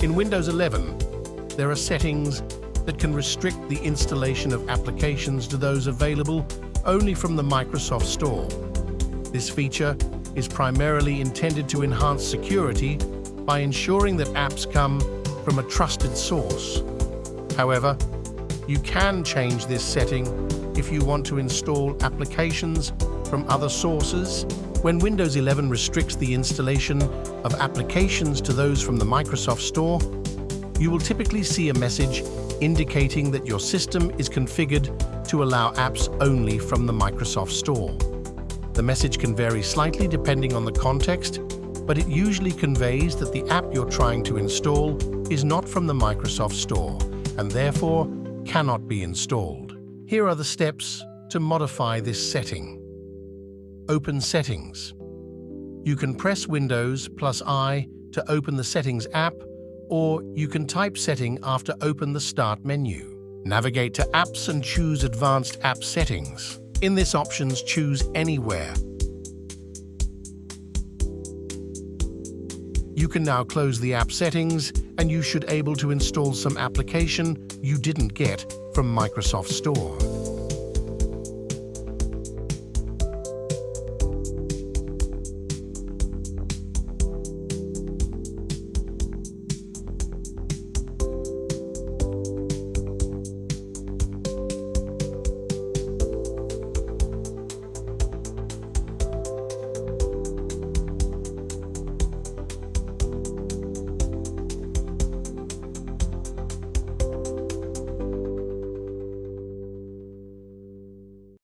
In Windows 11, there are settings that can restrict the installation of applications to those available only from the Microsoft Store. This feature is primarily intended to enhance security by ensuring that apps come from a trusted source. However, you can change this setting if you want to install applications from other sources. When Windows 11 restricts the installation of applications to those from the Microsoft Store, you will typically see a message indicating that your system is configured to allow apps only from the Microsoft Store. The message can vary slightly depending on the context, but it usually conveys that the app you're trying to install is not from the Microsoft Store and therefore cannot be installed. Here are the steps to modify this setting. Open Settings. You can press Windows plus I to open the Settings app, or you can type Setting after open the Start menu. Navigate to Apps and choose Advanced App Settings. In this options, choose Anywhere. You can now close the app settings and you should able to install some application you didn't get from Microsoft Store.